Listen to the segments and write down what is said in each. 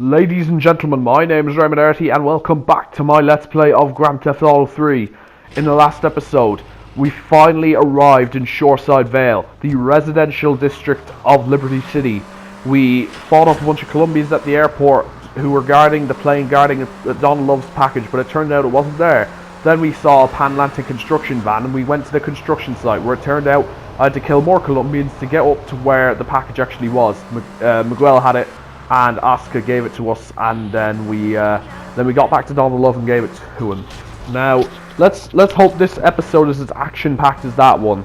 Ladies and gentlemen, my name is Ray Machowski and welcome back to my Let's Play of Grand Theft Auto 3. In the last episode, we finally arrived in Shoreside Vale, the residential district of Liberty City. We fought off a bunch of Colombians at the airport who were guarding the plane, guarding Donald Love's package, but it turned out it wasn't there. Then we saw a Pan-Atlantic construction van and we went to the construction site where it turned out I had to kill more Colombians to get up to where the package actually was. Miguel had it and Oscar gave it to us, and then we got back to Donald Love and gave it to him. Now let's hope this episode is as action-packed as that one.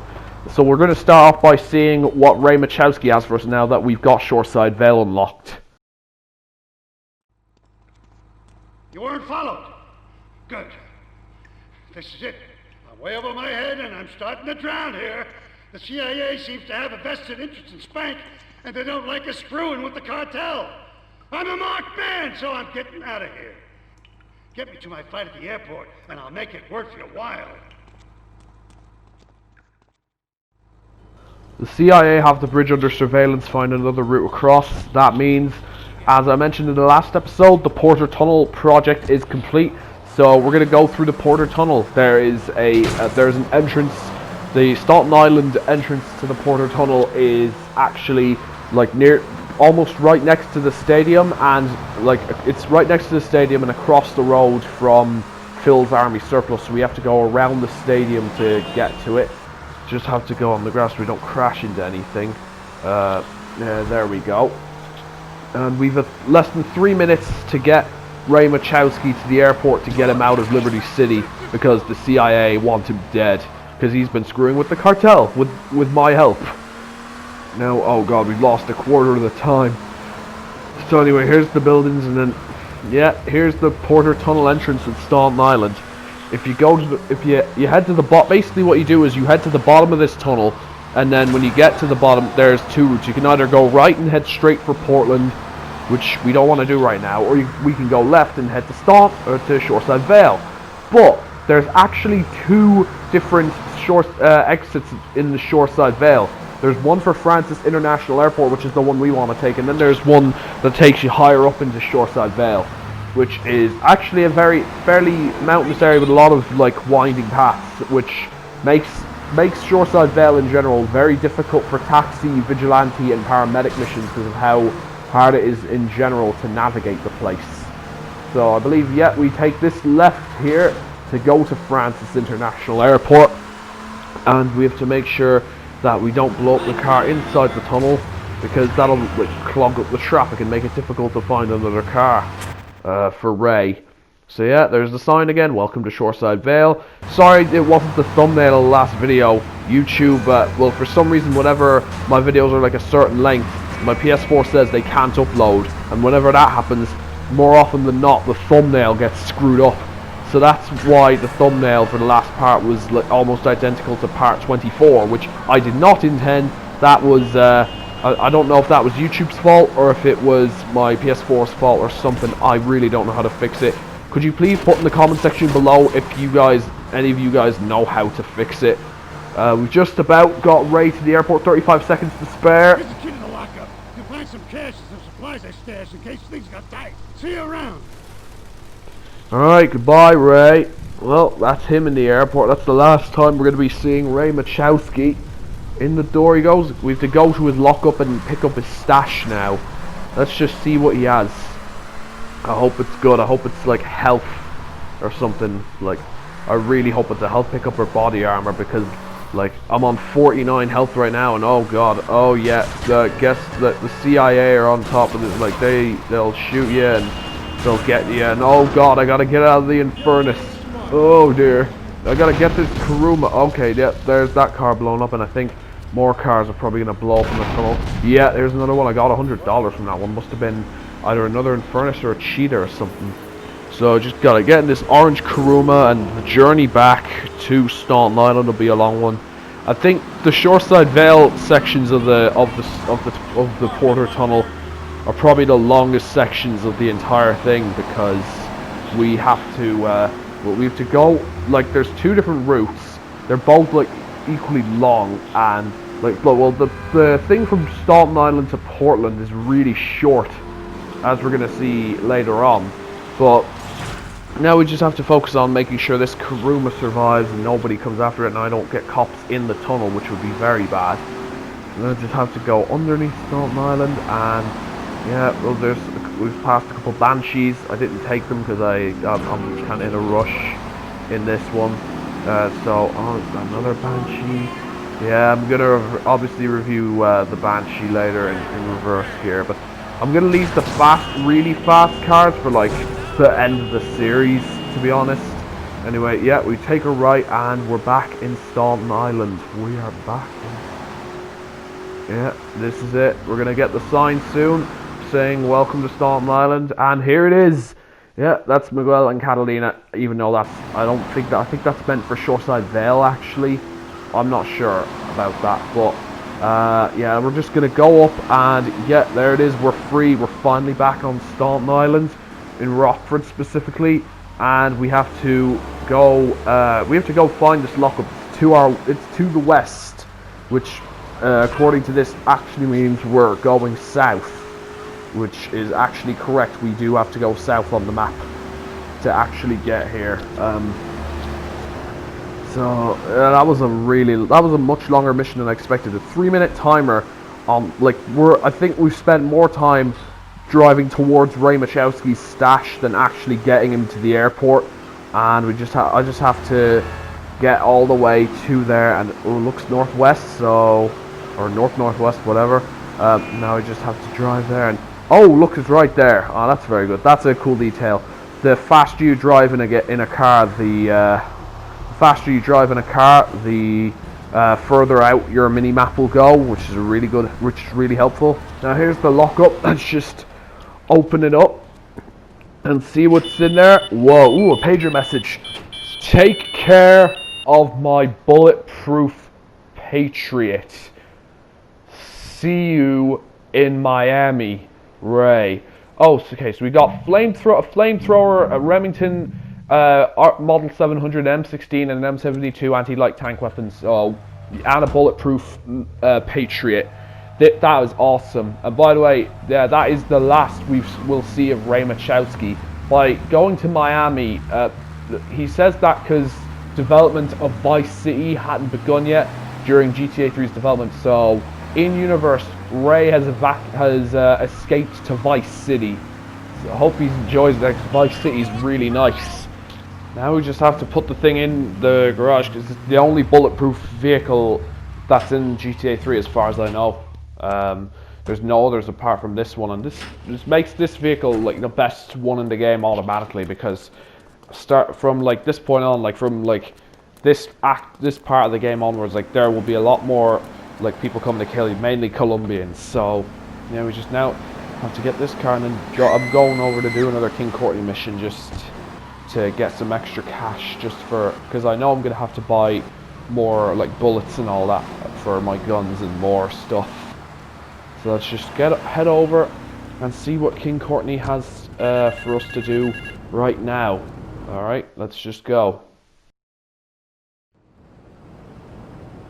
So we're going to start off by seeing what Ray Machowski has for us now that we've got Shoreside Vale unlocked. You weren't followed. Good. This is it. I'm way over my head and I'm starting to drown here. The CIA seems to have a vested interest in Spank, and they don't like us screwing with the cartel. I'm a marked man, so I'm getting out of here. Get me to my flight at the airport, and I'll make it worth your while. The CIA have the bridge under surveillance, find another route across. That means, as I mentioned in the last episode, the Porter Tunnel project is complete. So we're going to go through the Porter Tunnel. There's an entrance. The Staten Island entrance to the Porter Tunnel is actually like almost right next to the stadium, and like it's right next to the stadium and across the road from Phil's Army Surplus. So we have to go around the stadium to get to it. Just have to go on the grass so we don't crash into anything. Yeah, there we go. And we've less than 3 minutes to get Ray Machowski to the airport to get him out of Liberty City because the CIA want him dead. Because he's been screwing with the cartel, with my help. Now, oh god, we've lost a quarter of the time. So anyway, here's the buildings, and then, yeah, here's the Porter Tunnel entrance at Staten Island. If you go to you head to the basically what you do is you head to the bottom of this tunnel, and then when you get to the bottom, there's two routes. You can either go right and head straight for Portland, which we don't want to do right now, or we can go left and head to Shoreside Vale. But there's actually two different exits in the Shoreside Vale. There's one for Francis International Airport, which is the one we want to take, and then there's one that takes you higher up into Shoreside Vale, which is actually a fairly mountainous area with a lot of like winding paths, which makes Shoreside Vale in general very difficult for taxi, vigilante, and paramedic missions because of how hard it is in general to navigate the place. So I believe, yeah, we take this left here to go to Francis International Airport, and we have to make sure that we don't blow up the car inside the tunnel because that'll like clog up the traffic and make it difficult to find another car for Ray. So yeah, there's the sign again, welcome to Shoreside Vale. Sorry it wasn't the thumbnail of the last video. YouTube, well, for some reason, whenever my videos are like a certain length, my PS4 says they can't upload, and whenever that happens, more often than not, the thumbnail gets screwed up. So that's why the thumbnail for the last part was like almost identical to part 24, which I did not intend. That was, I don't know if that was YouTube's fault or if it was my PS4's fault or something. I really don't know how to fix it. Could you please put in the comment section below if any of you guys know how to fix it. We've just about got Ray to the airport, 35 seconds to spare. Here's the kid in the lockup. You find some cash and some supplies I stashed in case things got tight. See you around. Alright, goodbye Ray. Well, that's him in the airport. That's the last time we're going to be seeing Ray Machowski. In the door he goes. We have to go to his lockup and pick up his stash now. Let's just see what he has. I hope it's good. I hope it's like health or something. Like, I really hope it's a health pickup or body armor because like I'm on 49 health right now, and oh god, oh yeah, guess that the CIA are on top of it. Like they'll shoot you and they'll get you, and oh god, I gotta get out of the Infernus. Oh dear, I gotta get this Kuruma. Okay, yeah, there's that car blown up, and I think more cars are probably gonna blow up in the tunnel. Yeah, there's another one. I got $100 from that one. Must have been either another Infernus or a cheetah or something. So just gotta get in this orange Kuruma, and the journey back to Staten Island will be a long one. I think the Shoreside Vale sections of the Porter Tunnel are probably the longest sections of the entire thing because we have to go like there's two different routes. They're both like equally long, and like well the thing from Staten Island to Portland is really short. as we're gonna see later on. But now we just have to focus on making sure this Kuruma survives and nobody comes after it, and I don't get cops in the tunnel, which would be very bad. And then I just have to go underneath Staunton Island, and yeah, well, we've passed a couple banshees. I didn't take them because I'm kind of in a rush in this one. So another banshee. Yeah, I'm gonna obviously review the banshee later in reverse here, but I'm gonna leave the really fast cars for like the end of the series, to be honest. Anyway, yeah, we take a right and we're back in Staunton Island. We are back. Yeah, this is it. We're gonna get the sign soon saying welcome to Staunton Island, and here it is. Yeah, that's Miguel and Catalina, even though I think that's meant for Shoreside Vale, actually. I'm not sure about that, but yeah, we're just gonna go up, and yeah, there it is. We're free. We're finally back on Staunton Island, in Rockford specifically, and we have to go. Find this lockup. It's to the west, which, according to this, actually means we're going south, which is actually correct. We do have to go south on the map to actually get here. So that was a much longer mission than I expected. A 3-minute timer on, like, I think we've spent more time driving towards Ray Machowski's stash than actually getting him to the airport, and I just have to get all the way to there, and it looks northwest, or northwest, whatever. Now I just have to drive there, and oh, look, it's right there. Oh, that's very good. That's a cool detail. The faster you drive in a car, the further out your mini map will go, which is really helpful. Now here's the lockup. Let's just open it up and see what's in there. Whoa, ooh, a pager message. Take care of my bulletproof Patriot. See you in Miami, Ray. Oh, okay, so we got a flamethrower, a Remington Model 700 M16 and an M72 anti-light tank weapons, and a bulletproof Patriot. That is awesome. And by the way, yeah, that is the last we'll see of Ray Machowski. By going to Miami, he says that because development of Vice City hadn't begun yet during GTA 3's development. So in universe, Ray has escaped to Vice City. So I hope he enjoys that. Vice City is really nice. Now we just have to put the thing in the garage because it's the only bulletproof vehicle that's in GTA 3 as far as I know. There's no others apart from this one, and this makes this vehicle like the best one in the game automatically, because start from like this point on, like from like this part of the game onwards, like there will be a lot more like people coming to kill you, mainly Colombians. So yeah, we just now have to get this car, and then I'm going over to do another King Courtney mission just to get some extra cash, just because I know I'm gonna have to buy more like bullets and all that for my guns and more stuff. So let's just head over and see what King Courtney has for us to do right now. Alright, let's just go.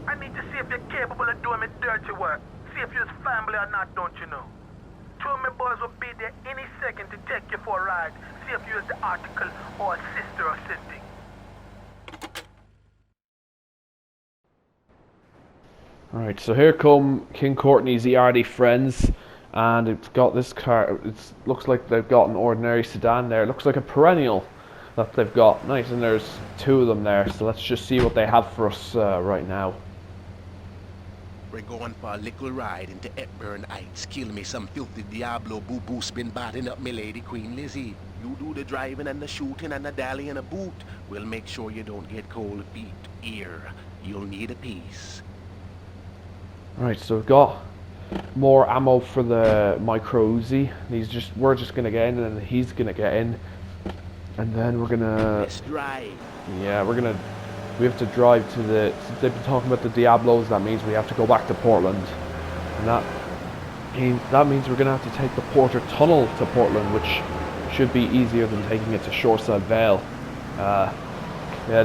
I need to see if you're capable of doing me dirty work. See if you're family or not, don't you know? Two of my boys will be there any second to take you for a ride. See if you're the article or a sister or something. Alright, so here come King Courtney's ERD friends, and it's got this car. It looks like they've got an ordinary sedan there. It looks like a perennial that they've got. Nice, and there's two of them there, so let's just see what they have for us right now. We're going for a little ride into Hepburn Heights. Kill me some filthy Diablo boo-boo spin batting up me lady Queen Lizzie. You do the driving and the shooting and the dally and a boot. We'll make sure you don't get cold feet. Here, you'll need a piece. Alright, so we've got more ammo for the micro Uzi. We're just gonna get in, and then he's gonna get in, and then we're gonna. Let's drive. Yeah, we have to drive to the. Since they've been talking about the Diablos, that means we have to go back to Portland, and that means we're gonna have to take the Porter Tunnel to Portland, which should be easier than taking it to Shoreside Vale. Yeah,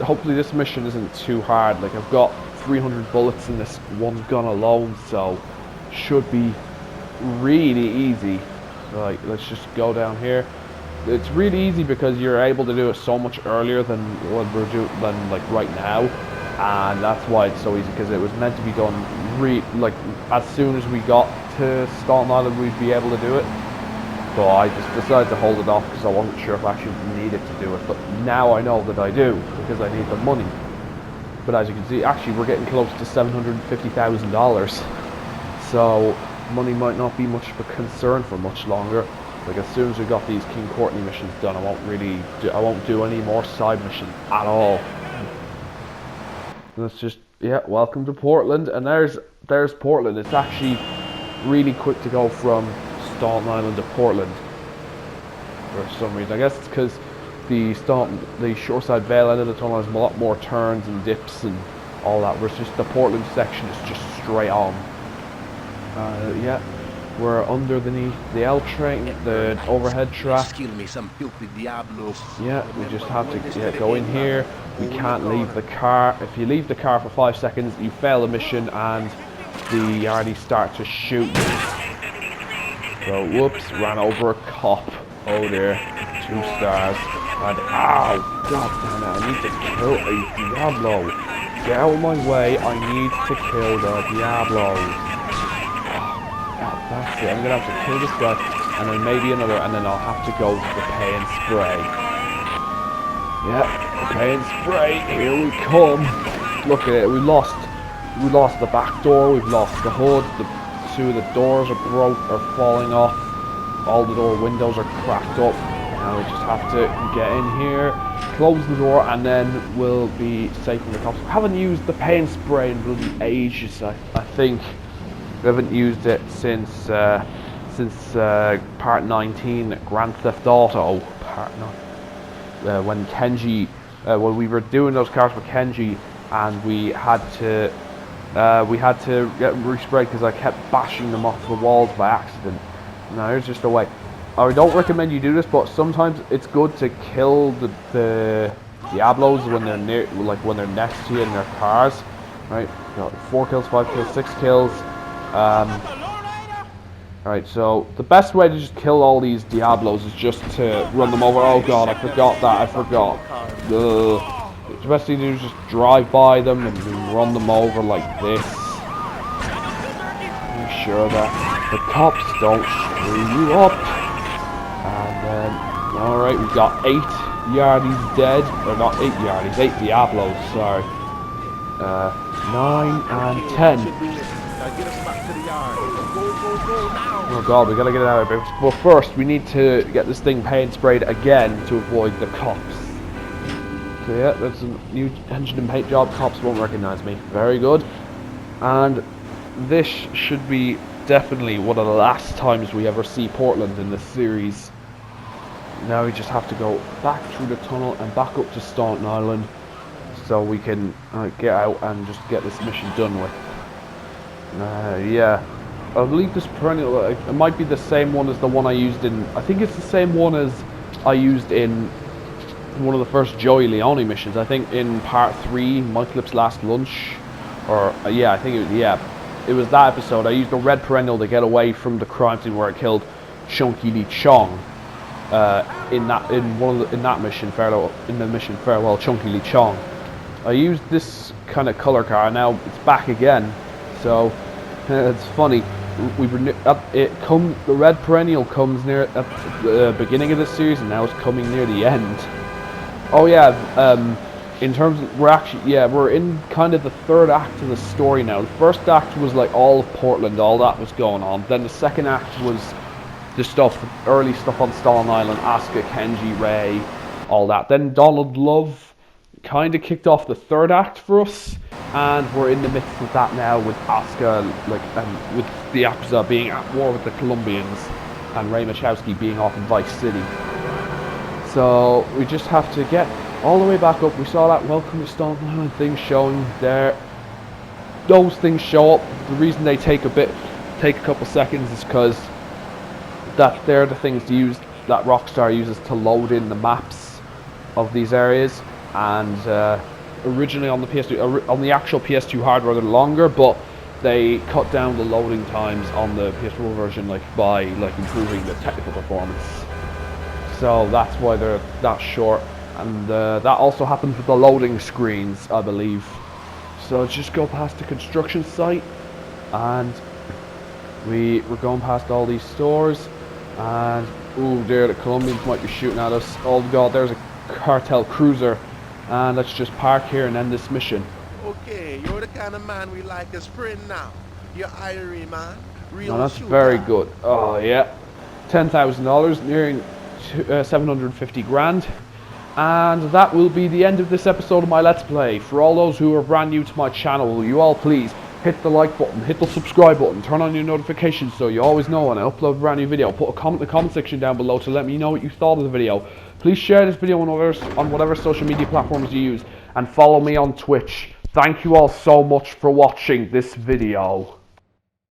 hopefully this mission isn't too hard. Like, I've got 300 bullets in this one gun alone, so should be really easy. Like, let's just go down here. It's really easy because you're able to do it so much earlier than what we're doing, than like right now, and that's why it's so easy, because it was meant to be done like as soon as we got to Staten Island we'd be able to do it. So I just decided to hold it off because I wasn't sure if I actually needed to do it, but now I know that I do because I need the money. But as you can see, actually we're getting close to $750,000, so money might not be much of a concern for much longer. Like, as soon as we got these King Courtney missions done, I won't do any more side missions at all. Let's just, yeah, welcome to Portland, and there's Portland. It's actually really quick to go from Staten Island to Portland for some reason. I guess it's because the Shoreside Vale end of the tunnel has a lot more turns and dips and all that, whereas just the Portland section is just straight on. Yeah, we're underneath the L train, the overhead track. Me some filthy Diablos. Yeah, we just have to go in here. We can't leave the car. If you leave the car for 5 seconds, you fail the mission and the yardies start to shoot you. So, whoops, ran over a cop. Oh dear, 2 stars. And ow, god damn it, I need to kill a Diablo. Get out of my way, I need to kill the Diablos. That's it, I'm gonna have to kill this guy, and then maybe another, and then I'll have to go to the pay and spray. Yeah, the pay and spray, here we come. Look at it, we lost the back door, we've lost the hood, the 2 of the doors are falling off, all the door windows are cracked up. Now we just have to get in here, close the door, and then we'll be safe from the cops. We haven't used the pay and spray in bloody ages, I think. We haven't used it since part 19, Grand Theft Auto part 9. When Kenji, when we were doing those cars for Kenji, and we had to get resprayed because I kept bashing them off the walls by accident. Now here's just a way. I don't recommend you do this, but sometimes it's good to kill the Diablos when they're near, like when they're next to you in their cars. Right? Got 4 kills, 5 kills, 6 kills. Right, so the best way to just kill all these Diablos is just to run them over. Oh god, I forgot that, I forgot. Ugh. The best thing to do is just drive by them and run them over like this. Make sure that the cops don't screw you up. And then, alright, we've got 8 yardies dead. Or not 8 yardies, 8 Diablos, sorry. 9 and 10. Oh god, we gotta get it out of here. But first, we need to get this thing paint sprayed again to avoid the cops. So yeah, that's a new engine and paint job. Cops won't recognize me. Very good. And this should be definitely one of the last times we ever see Portland in this series. Now we just have to go back through the tunnel and back up to Staten Island so we can get out and just get this mission done with. Yeah, I believe this perennial, it might be the same one as the one I used in, I think it's the same one as I used in one of the first Joey Leone missions. I think in part 3, Myclip's Last Lunch, or yeah, I think it was that episode. I used the red perennial to get away from the crime scene where I killed Chunky Lee Chong. In that mission, Farewell Chunky Lee Chong. I used this kind of color car. Now it's back again, so it's funny. The red perennial comes near at the beginning of this series, and now it's coming near the end. Oh yeah, in terms of, we're in kind of the 3rd act of the story now. The first act was like all of Portland, all that was going on. Then the 2nd act was the early stuff on Staten Island, Asuka, Kenji, Ray, all that. Then Donald Love kind of kicked off the 3rd act for us, and we're in the midst of that now with Asuka, with the Yakuza being at war with the Colombians, and Ray Machowski being off in Vice City. So we just have to get all the way back up. We saw that Welcome to Staten Island thing showing there. Those things show up. The reason they take a couple seconds is because that they're the things to use that Rockstar uses to load in the maps of these areas. And originally on the PS2, on the actual PS2 hardware, they're longer, but they cut down the loading times on the PS4 version by improving the technical performance. So that's why they're that short, and that also happens with the loading screens, I believe. So let's just go past the construction site, and we're going past all these stores, and ooh, there the Colombians might be shooting at us. Oh god, there's a cartel cruiser, and let's just park here and end this mission. Okay, you're the kind of man we like as friend now. You're Irie, man. Real No, that's shooter. very good. Oh yeah, $10,000, nearing 750 grand. And that will be the end of this episode of my Let's Play. For all those who are brand new to my channel, will you all please hit the like button, hit the subscribe button, turn on your notifications so you always know when I upload a brand new video. Put a comment in the comment section down below to let me know what you thought of the video. Please share this video on whatever social media platforms you use, and follow me on Twitch. Thank you all so much for watching this video.